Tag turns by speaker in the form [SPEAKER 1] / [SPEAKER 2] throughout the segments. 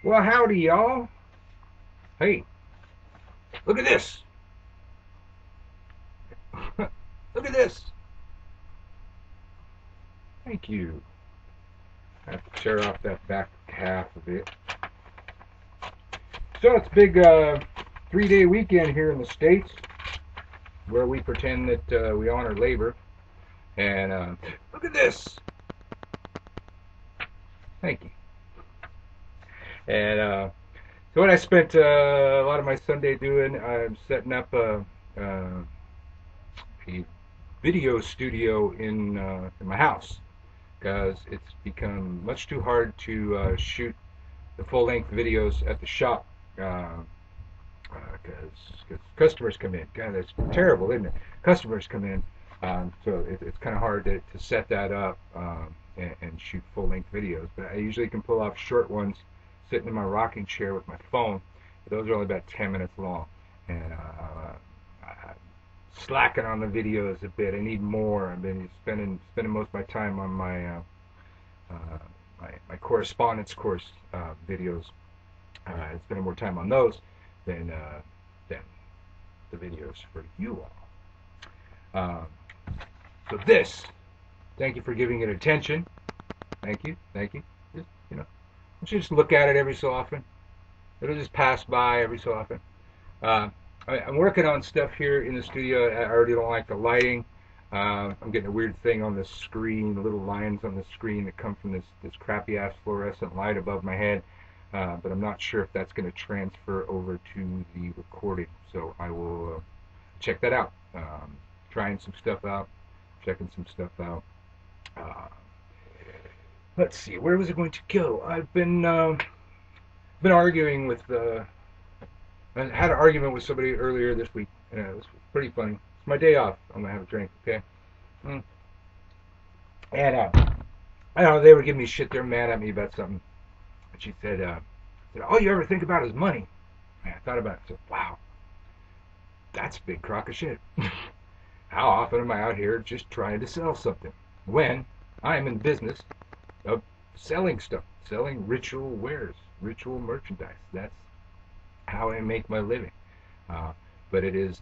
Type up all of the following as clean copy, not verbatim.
[SPEAKER 1] Well, howdy, y'all. Hey, look at this. Look at this. Thank you. I have to tear off that back half of it. So it's a big 3-day weekend here in the States where we pretend that we honor labor. And look at this. Thank you. And so what I spent a lot of my Sunday doing, I'm setting up a video studio in my house because it's become much too hard to shoot the full-length videos at the shop because customers come in. God, that's terrible, isn't it? Customers come in, so it's kind of hard to set that up and shoot full-length videos. But I usually can pull off short ones sitting in my rocking chair with my phone. Those are only about 10 minutes long, and I'm slacking on the videos a bit. I need more. I've been spending most of my time on my correspondence course videos. Spending more time on those than the videos for you all. So this, thank you for giving it attention. Thank you, thank you. Just, just look at it every so often. It'll just pass by every so often. I'm working on stuff here in the studio. I already don't like the lighting. I'm getting a weird thing on the screen, little lines on the screen that come from this crappy ass fluorescent light above my head. But I'm not sure if that's going to transfer over to the recording. So I will check that out. Trying some stuff out, checking some stuff out. Uh, let's see, where was it going to go? I've been arguing with. I had an argument with somebody earlier this week. It was pretty funny. It's my day off. I'm gonna have a drink, okay? Mm. And I don't know. They were giving me shit. They're mad at me about something. And she said, "All you ever think about is money." And I thought about it. I said, "Wow, that's a big crock of shit." How often am I out here just trying to sell something when I'm in business of selling stuff, selling ritual wares, ritual merchandise? That's how I make my living. Uh, but it is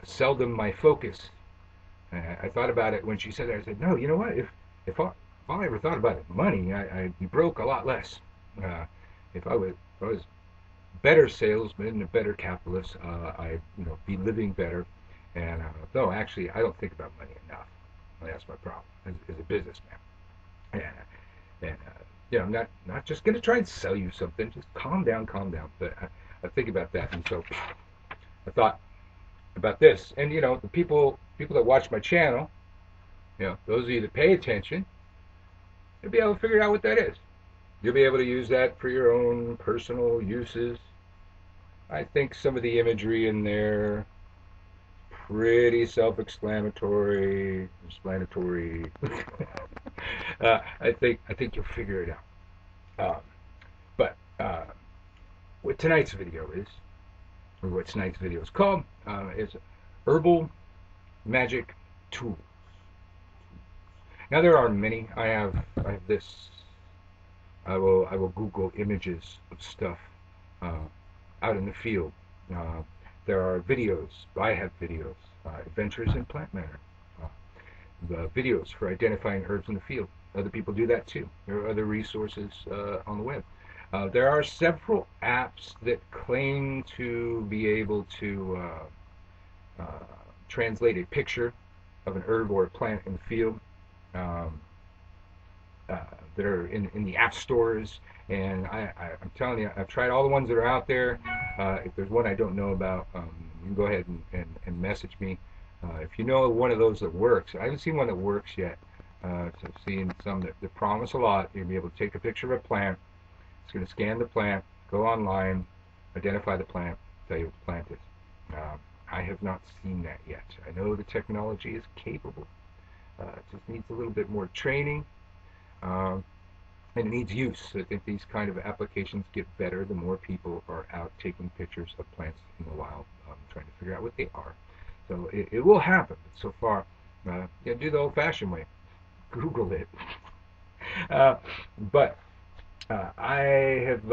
[SPEAKER 1] seldom my focus. I thought about it when she said that. I said, no, you know what? If all I ever thought about it, money, I'd be broke a lot less. Uh, if I was better salesman and a better capitalist, I'd be living better. And no, actually, I don't think about money enough. That's my problem as a businessman. And I'm not just going to try and sell you something. Just calm down, calm down. But I think about that, and so I thought about this. And the people that watch my channel, those of you that pay attention, you'll be able to figure out what that is. You'll be able to use that for your own personal uses. I think some of the imagery in there pretty self-explanatory, explanatory. I think you'll figure it out. But what tonight's video is, or what tonight's video is called, is herbal magic tools. Now there are many. I have this. I will Google images of stuff out in the field. Uh, there are videos. I have videos. Adventures in Plant Matter. Uh, the videos for identifying herbs in the field. Other people do that too. There are other resources on the web. There are several apps that claim to be able to translate a picture of an herb or a plant in the field. Um, that are in the app stores, and I'm telling you, I've tried all the ones that are out there. If there's one I don't know about, you can go ahead and message me. If you know one of those that works, I haven't seen one that works yet. So I've seen some that promise a lot. You'll be able to take a picture of a plant. It's going to scan the plant, go online, identify the plant, tell you what the plant is. I have not seen that yet. I know the technology is capable. It just needs a little bit more training. Um, and it needs use. I think these kind of applications get better the more people are out taking pictures of plants in the wild, trying to figure out what they are. So it will happen. But so far, do the old-fashioned way. Google it. But I have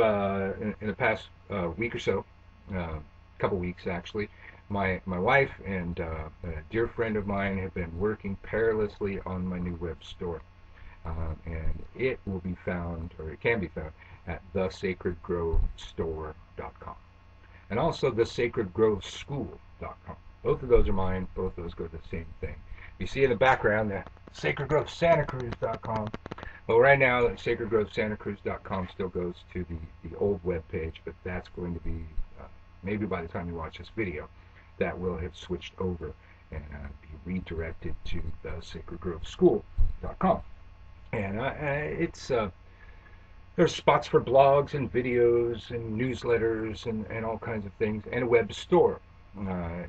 [SPEAKER 1] in the past week or so, couple weeks actually, my wife and a dear friend of mine have been working tirelessly on my new web store, and it will be found, or it can be found, at thesacredgrovestore.com, and also thesacredgroveschool.com. Both of those are mine. Both of those go to the same thing. You see in the background that sacredgrovesantacruz.com. Well, right now, sacredgrovesantacruz.com still goes to the old web page, but that's going to be, maybe by the time you watch this video, that will have switched over and be redirected to the sacredgroveschool.com. And it's there's spots for blogs and videos and newsletters and all kinds of things, and a web store. I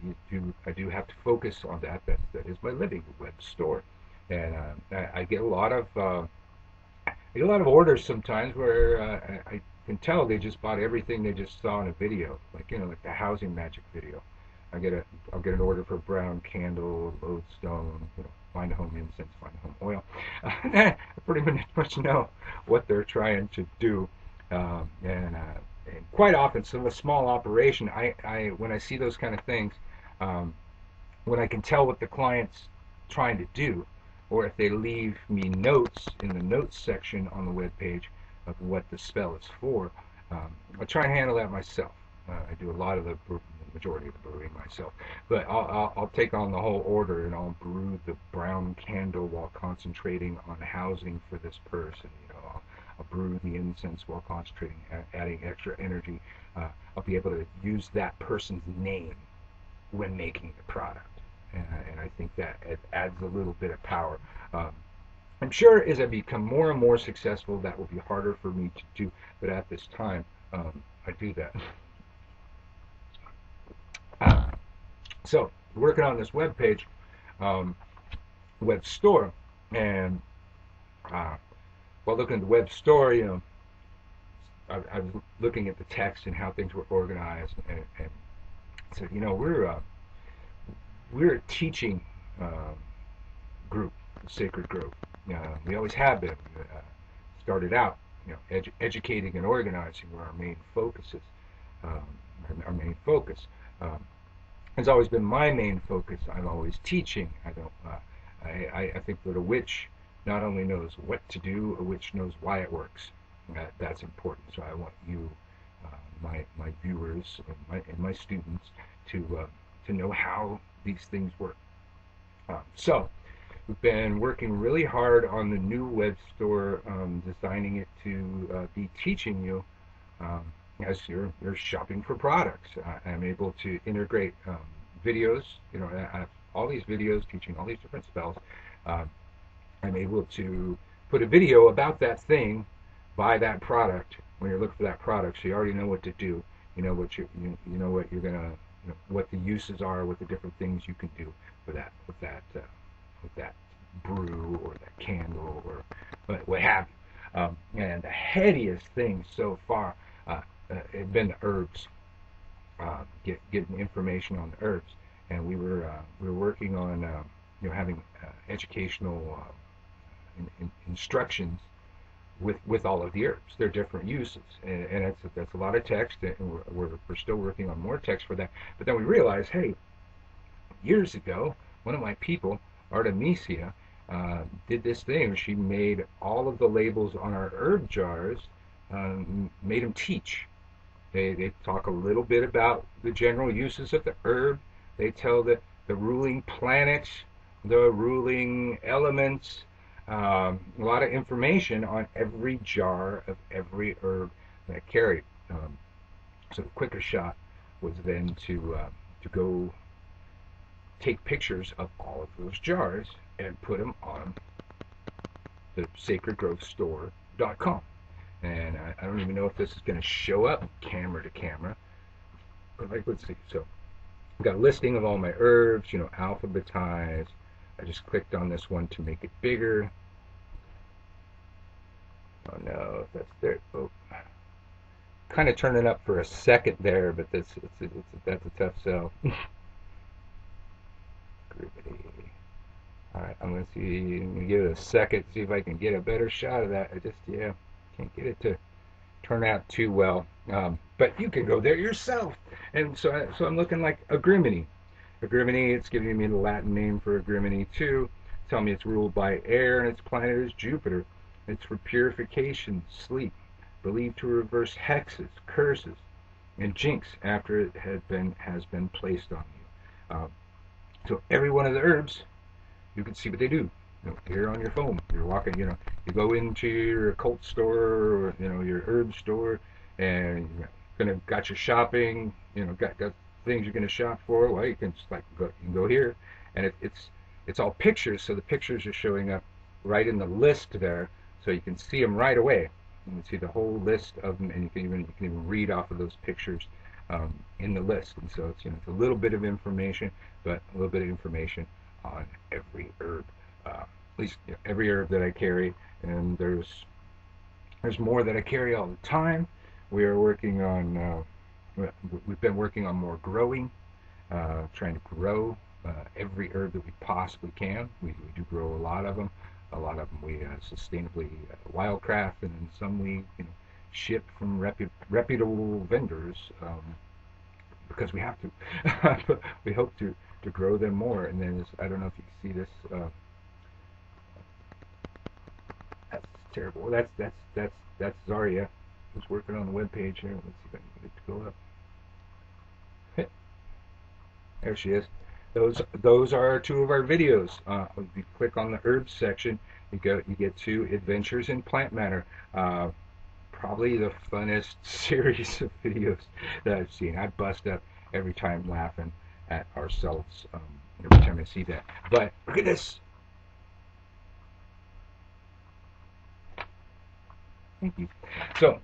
[SPEAKER 1] do have to focus on that. That is my living, web store, and I get a lot of orders sometimes where I can tell they just bought everything they just saw in a video, like like the housing magic video. I'll get an order for brown candle, lodestone, find a home incense, find a home oil. I pretty much know what they're trying to do, and quite often, so a small operation, I when I see those kind of things, um, when I can tell what the client's trying to do, or if they leave me notes in the notes section on the web page of what the spell is for, I try and handle that myself. I do a lot of the majority of the brewing myself, but I'll take on the whole order and I'll brew the brown candle while concentrating on housing for this person. I'll brew the incense while concentrating, adding extra energy. I'll be able to use that person's name when making the product, and I think that it adds a little bit of power. I'm sure as I become more and more successful, that will be harder for me to do, but at this time, I do that. So, working on this web page, web store, and while looking at the web store, I was looking at the text and how things were organized, and said, we're a teaching group, Sacred Grove. We always have been. Started out, educating and organizing were our main focuses. Our main focus. Has always been my main focus. I'm always teaching. I think that a witch not only knows what to do, a witch knows why it works. That's important. So I want you, my viewers and my students, to know how these things work. So we've been working really hard on the new web store, designing it to be teaching you. As you're shopping for products, I'm able to integrate videos. I have all these videos teaching all these different spells. I'm able to put a video about that thing, buy that product when you're looking for that product, so you already know what to do. You know what you're gonna, what the uses are, what the different things you can do for that with that brew or that candle or what have you. And the headiest thing so far. Had been the herbs, getting information on the herbs, and we were working on having educational instructions with all of the herbs, their different uses, and that's a lot of text, and we're still working on more text for that. But then we realized, hey, years ago, one of my people, Artemisia, did this thing. She made all of the labels on our herb jars, made them teach. They talk a little bit about the general uses of the herb. They tell the ruling planets, the ruling elements, a lot of information on every jar of every herb that I carried. So the quicker shot was then to go take pictures of all of those jars and put them on the sacredgrovestore.com. And I don't even know if this is going to show up camera to camera. But let's see. So I've got a listing of all my herbs, alphabetized. I just clicked on this one to make it bigger. Oh no, that's there. Oh, kind of turning up for a second there, but that's a tough sell. All right, I'm going to give it a second, see if I can get a better shot of that. Can't get it to turn out too well. But you can go there yourself. And so I'm looking like agrimony. Agrimony, it's giving me the Latin name for agrimony too. Tell me it's ruled by air and its planet is Jupiter. It's for purification, sleep, believed to reverse hexes, curses, and jinx after it has been placed on you. So every one of the herbs, you can see what they do. Here on your phone, you're walking. You go into your occult store or your herb store, and you're got your shopping. Got things you're gonna shop for. Well, you can just you can go here, and it's all pictures. So the pictures are showing up right in the list there, so you can see them right away. You can see the whole list of them, and you can even read off of those pictures in the list. And so it's a little bit of information, but a little bit of information on every herb. At least every herb that I carry, and there's more that I carry all the time. We are working on we've been working on more growing, trying to grow every herb that we possibly can. We do grow a lot of them. A lot of them we sustainably wildcraft, and then some we ship from reputable vendors because we have to. We hope to grow them more. And then I don't know if you can see this. That's terrible. That's Zarya, who's working on the web page here. Let's see if I can get it to go up. There she is. Those are two of our videos. If you click on the herbs section, you get to Adventures in Plant Matter. Probably the funnest series of videos that I've seen. I bust up every time laughing at ourselves every time I see that. But look at this. Thank you. So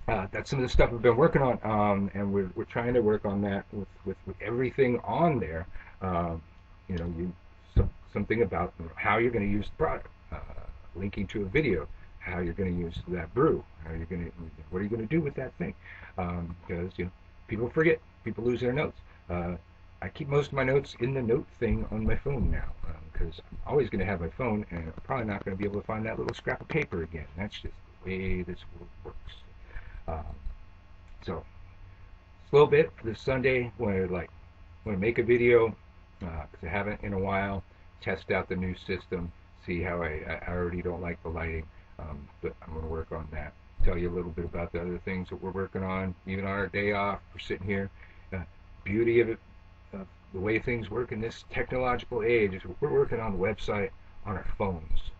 [SPEAKER 1] that's some of the stuff we've been working on, and we're trying to work on that with everything on there. Something about how you're going to use the product, linking to a video, how you're going to use that brew, what are you going to do with that thing? Because people forget, people lose their notes. I keep most of my notes in the note thing on my phone now, because I'm always going to have my phone, and I'm probably not going to be able to find that little scrap of paper again. That's just the way this world works. So, it's a little bit for this Sunday when I want to make a video, because I haven't in a while. Test out the new system, see how I already don't like the lighting, but I'm going to work on that. Tell you a little bit about the other things that we're working on, even on our day off. We're sitting here. Beauty of it, the way things work in this technological age, is we're working on the website on our phones,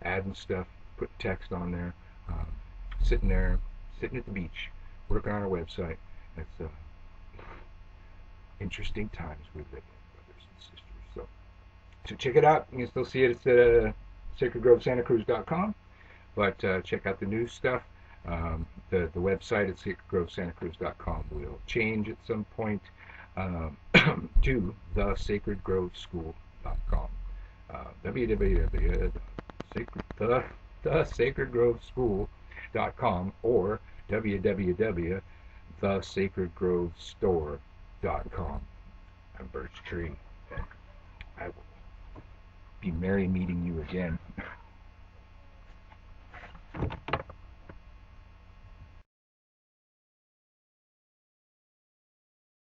[SPEAKER 1] adding stuff, putting text on there, sitting at the beach, working on our website. It's interesting times we live in, brothers and sisters. So check it out. You can still see it at sacredgrovesantacruz.com, but check out the new stuff. The website at sacredgrovesantacruz.com will change at some point to thesacredgroveschool.com. thesacredgroveschool.com or www.thesacredgrovestore.com. I'm Birch Tree. I will be merry meeting you again.